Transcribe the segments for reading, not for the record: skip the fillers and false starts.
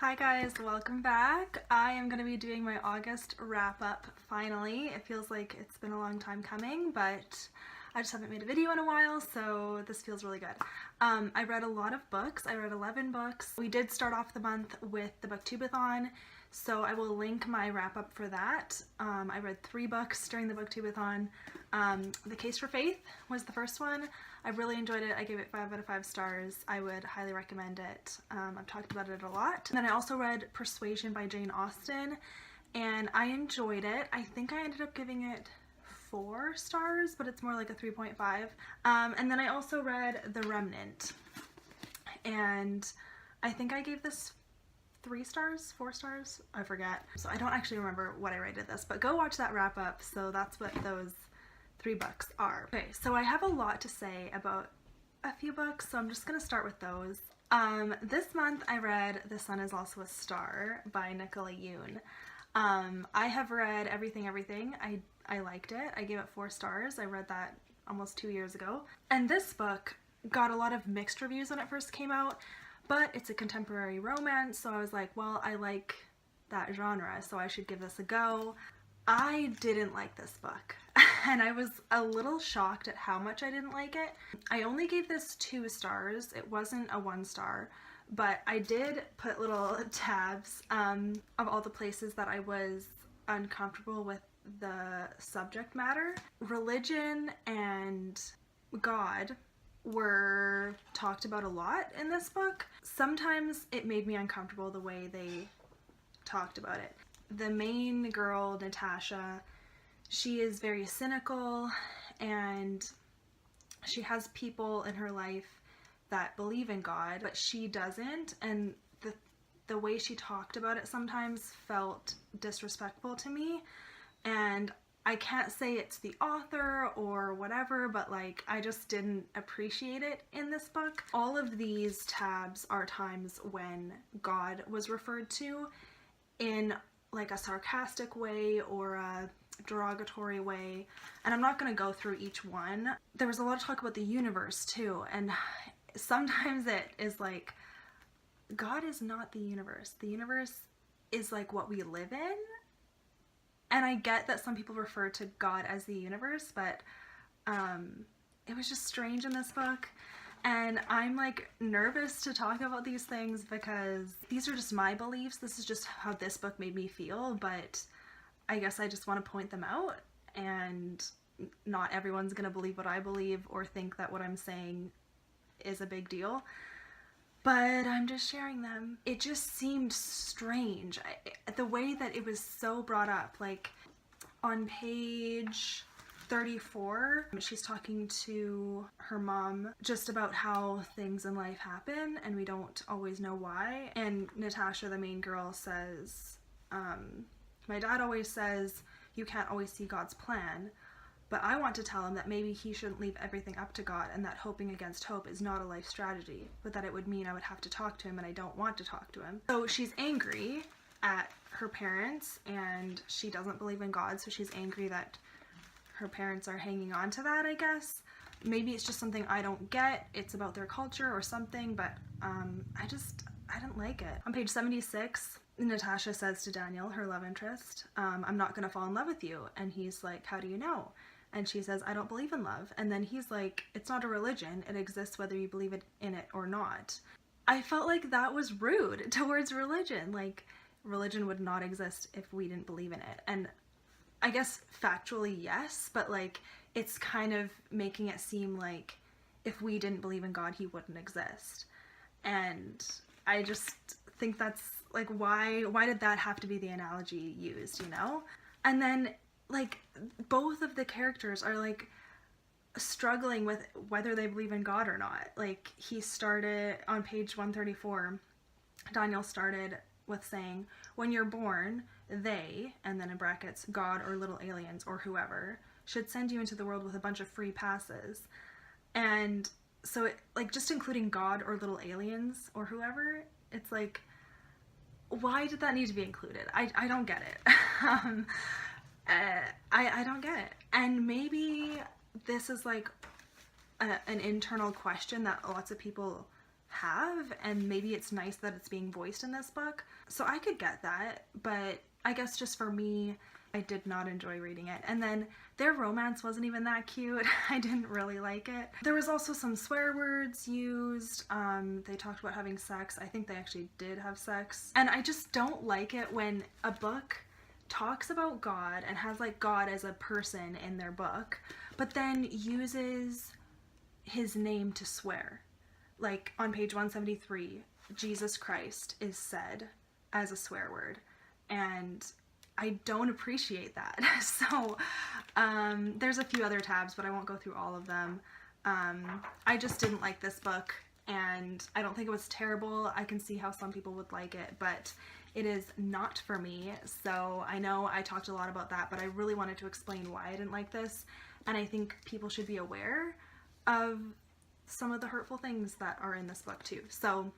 Hi guys, welcome back. I am going to be doing my August wrap up finally. It feels like it's been a long time coming, but I just haven't made a video in a while, so this feels really good. I read a lot of books. I read 11 books. We did start off the month with the booktubeathon, so I will link my wrap up for that. I read 3 books during the booktubeathon. The Case for Faith was the first one. I really enjoyed it. I gave it 5 out of 5 stars. I would highly recommend it. I've talked about it a lot. And then I also read Persuasion by Jane Austen, and I enjoyed it. I think I ended up giving it 4 stars, but it's more like a 3.5. And then I also read The Remnant, and I think I gave this 3 stars, 4 stars, I forget. So I don't actually remember what I rated this, but go watch that wrap up. So that's what those 3 books are. Okay, so I have a lot to say about a few books, so I'm just gonna start with those. This month I read The Sun Is Also a Star by Nicola Yoon. I have read Everything. I liked it. I gave it 4 stars. I read that almost 2 years ago. And this book got a lot of mixed reviews when it first came out, but it's a contemporary romance, so I was like, well, I like that genre, so I should give this a go. I didn't like this book, and I was a little shocked at how much I didn't like it. I only gave this 2 stars. It wasn't a 1 star, but I did put little tabs of all the places that I was uncomfortable with the subject matter. Religion and God were talked about a lot in this book. Sometimes it made me uncomfortable the way they talked about it. The main girl, Natasha, she is very cynical, and she has people in her life that believe in God, but she doesn't, and the way she talked about it sometimes felt disrespectful to me, and I can't say it's the author or whatever, but like, I just didn't appreciate it in this book. All of these tabs are times when God was referred to in like a sarcastic way or a derogatory way, and I'm not going to go through each one. There was a lot of talk about the universe too, and sometimes it is like, God is not the universe. The universe is like what we live in, and I get that some people refer to God as the universe, but it was just strange in this book. And I'm like nervous to talk about these things because these are just my beliefs. This is just how this book made me feel, but I guess I just want to point them out, and not everyone's gonna believe what I believe or think that what I'm saying is a big deal, but I'm just sharing them. It just seemed strange, the way that it was so brought up. Like on page 34, she's talking to her mom just about how things in life happen and we don't always know why. And Natasha, the main girl, says, my dad always says you can't always see God's plan, but I want to tell him that maybe he shouldn't leave everything up to God, and that hoping against hope is not a life strategy, but that it would mean I would have to talk to him, and I don't want to talk to him. So she's angry at her parents, and she doesn't believe in God, so she's angry that her parents are hanging on to that, I guess. Maybe it's just something I don't get. It's about their culture or something, but I didn't like it. On page 76, Natasha says to Daniel, her love interest, I'm not gonna fall in love with you. And he's like, how do you know? And she says, I don't believe in love. And then he's like, it's not a religion. It exists whether you believe in it or not. I felt like that was rude towards religion. Like, religion would not exist if we didn't believe in it. And I guess factually, yes, but like, it's kind of making it seem like if we didn't believe in God, he wouldn't exist. And I just think that's like, why did that have to be the analogy used, you know? And then like, both of the characters are like struggling with whether they believe in God or not. Like, he started on page 134, Daniel started with saying, when you're born, they, and then in brackets, God or little aliens or whoever, should send you into the world with a bunch of free passes. And so it, like, just including God or little aliens or whoever, it's like, why did that need to be included? I don't get it. I don't get it. And maybe this is like an internal question that lots of people have, and maybe it's nice that it's being voiced in this book. So I could get that, but I guess just for me, I did not enjoy reading it. And then their romance wasn't even that cute. I didn't really like it. There was also some swear words used. They talked about having sex. I think they actually did have sex. And I just don't like it when a book talks about God and has like God as a person in their book, but then uses his name to swear. Like on page 173, Jesus Christ is said as a swear word, and I don't appreciate that. So there's a few other tabs, but I won't go through all of them. I just didn't like this book, and I don't think it was terrible. I can see how some people would like it, but it is not for me. So I know I talked a lot about that, but I really wanted to explain why I didn't like this, and I think people should be aware of some of the hurtful things that are in this book too. So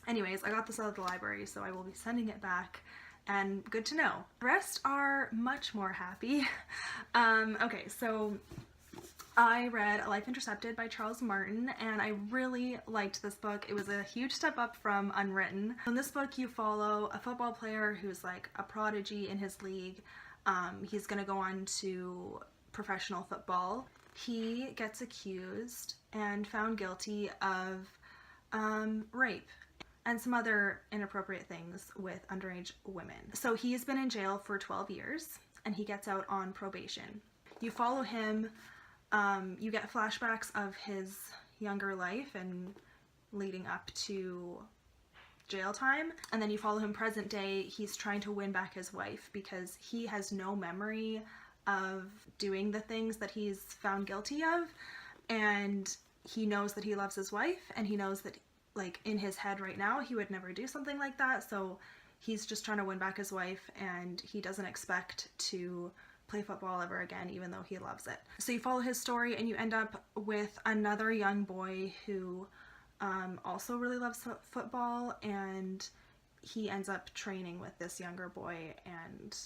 anyways, I got this out of the library, so I will be sending it back, and good to know. The rest are much more happy. Okay, so I read A Life Intercepted by Charles Martin, and I really liked this book. It was a huge step up from Unwritten. In this book, you follow a football player who's like a prodigy in his league. He's gonna go on to professional football. He gets accused and found guilty of rape and some other inappropriate things with underage women. So he's been in jail for 12 years, and he gets out on probation. You follow him. You get flashbacks of his younger life and leading up to jail time, and then you follow him present day. He's trying to win back his wife because he has no memory of doing the things that he's found guilty of, and he knows that he loves his wife, and he knows that, like, in his head right now he would never do something like that. So he's just trying to win back his wife, and he doesn't expect to play football ever again, even though he loves it. So you follow his story, and you end up with another young boy who also really loves football, and he ends up training with this younger boy, and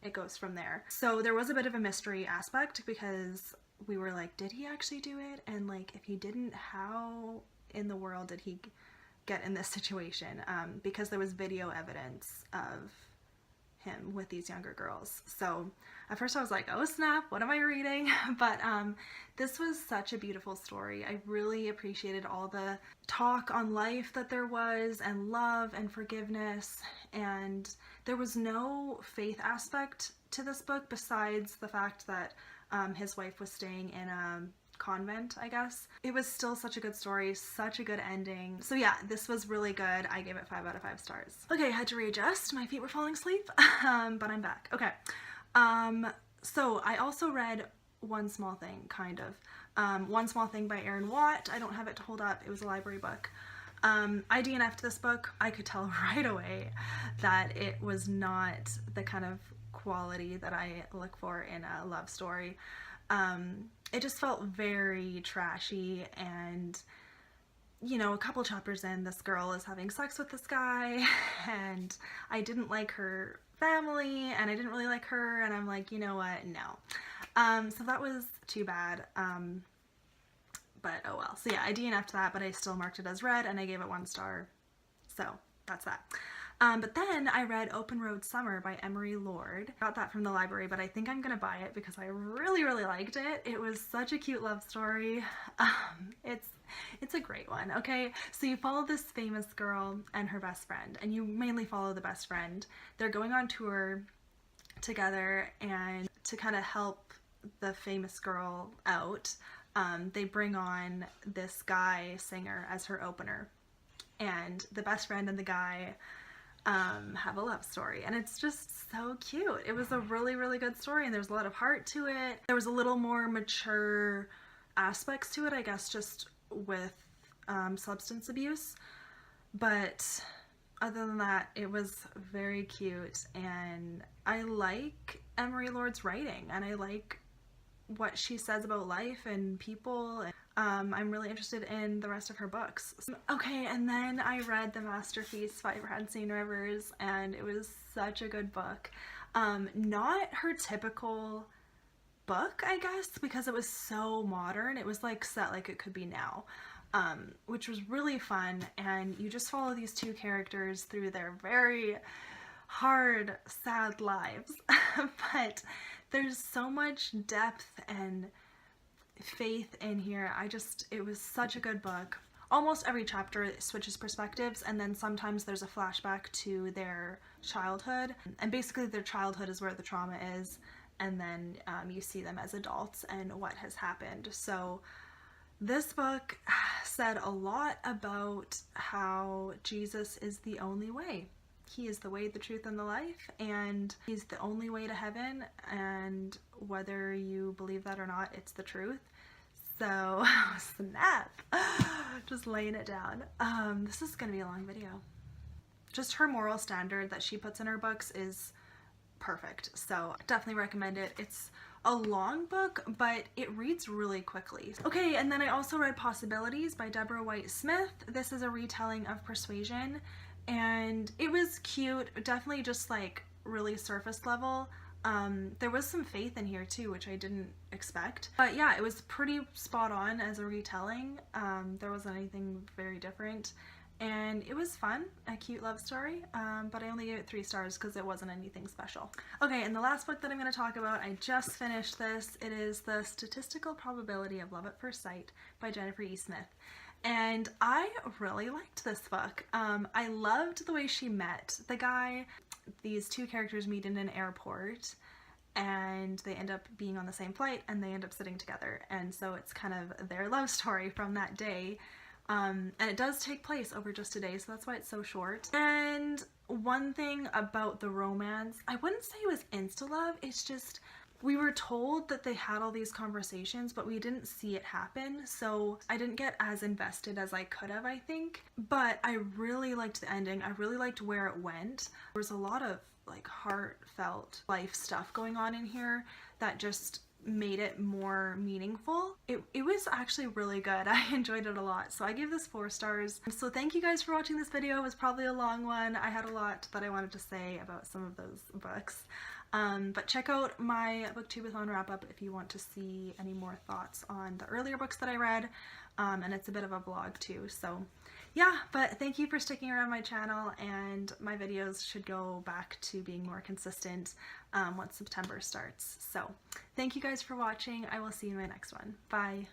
it goes from there. So there was a bit of a mystery aspect because we were like, did he actually do it? And like, if he didn't, how in the world did he get in this situation? Because there was video evidence of him with these younger girls. So at first I was like, oh snap, what am I reading? But this was such a beautiful story. I really appreciated all the talk on life that there was, and love and forgiveness, and there was no faith aspect to this book besides the fact that his wife was staying in a convent, I guess. It was still such a good story, such a good ending. So yeah, this was really good. I gave it 5 out of 5 stars. Okay, I had to readjust. My feet were falling asleep, but I'm back. Okay. So I also read One Small Thing, kind of. One Small Thing by Erin. I don't have it to hold up. It was a library book. I DNF'd this book. I could tell right away that it was not the kind of quality that I look for in a love story. It just felt very trashy, and you know, a couple chapters in, this girl is having sex with this guy, and I didn't like her family, and I didn't really like her, and I'm like, you know what, no. So that was too bad, but oh well. So yeah, I DNF'd that, but I still marked it as read, and I gave it 1 star, so that's that. But then I read Open Road Summer by Emery. Got that from the library, but I think I'm gonna buy it because I really, really liked it. It was such a cute love story. It's a great one, okay? So you follow this famous girl and her best friend, and you mainly follow the best friend. They're going on tour together, and to kind of help the famous girl out, they bring on this guy singer as her opener. And the best friend and the guy have a love story, and it's just so cute. It was a really, really good story, and there's a lot of heart to it. There was a little more mature aspects to it, I guess, just with substance abuse, but other than that, it was very cute, and I like Emery Lord's writing, and I like what she says about life and people, and I'm really interested in the rest of her books. Okay, and then I read The Masterpiece by Francine, and it was such a good book. Not her typical book, I guess, because it was so modern. It was like set like it could be now. which was really fun, and you just follow these two characters through their very hard, sad lives. But there's so much depth and faith in here. It was such a good book. Almost every chapter switches perspectives, and then sometimes there's a flashback to their childhood, and basically their childhood is where the trauma is, and then you see them as adults and what has happened. So this book said a lot about how Jesus is the only way. He is the way, the truth, and the life, and he's the only way to heaven, and whether you believe that or not, it's the truth. So, snap! Just laying it down. This is gonna be a long video. Just her moral standard that she puts in her books is perfect, so definitely recommend it. It's a long book, but it reads really quickly. Okay, and then I also read Possibilities by Debra White-Smith. This is a retelling of Persuasion, and it was cute, definitely just like really surface level. There was some faith in here too, which I didn't expect. But yeah, it was pretty spot on as a retelling. There wasn't anything very different, and it was fun, a cute love story, but I only gave it 3 stars because it wasn't anything special. Okay, and the last book that I'm going to talk about, I just finished this. It is The Statistical Probability of Love at First Sight by Jennifer E. Smith. And I really liked this book. I loved the way she met the guy. These two characters meet in an airport, and they end up being on the same flight, and they end up sitting together. And so it's kind of their love story from that day. And it does take place over just a day, so that's why it's so short. And one thing about the romance, I wouldn't say it was insta-love, it's just we were told that they had all these conversations, but we didn't see it happen, so I didn't get as invested as I could have, I think. But I really liked the ending. I really liked where it went. There was a lot of like heartfelt life stuff going on in here that just made it more meaningful. It was actually really good. I enjoyed it a lot, so I give this 4 stars. So thank you guys for watching this video. It was probably a long one. I had a lot that I wanted to say about some of those books. But check out my booktubeathon wrap-up if you want to see any more thoughts on the earlier books that I read, and it's a bit of a vlog too. So yeah, but thank you for sticking around my channel, and my videos should go back to being more consistent once September starts. So thank you guys for watching. I will see you in my next one. Bye!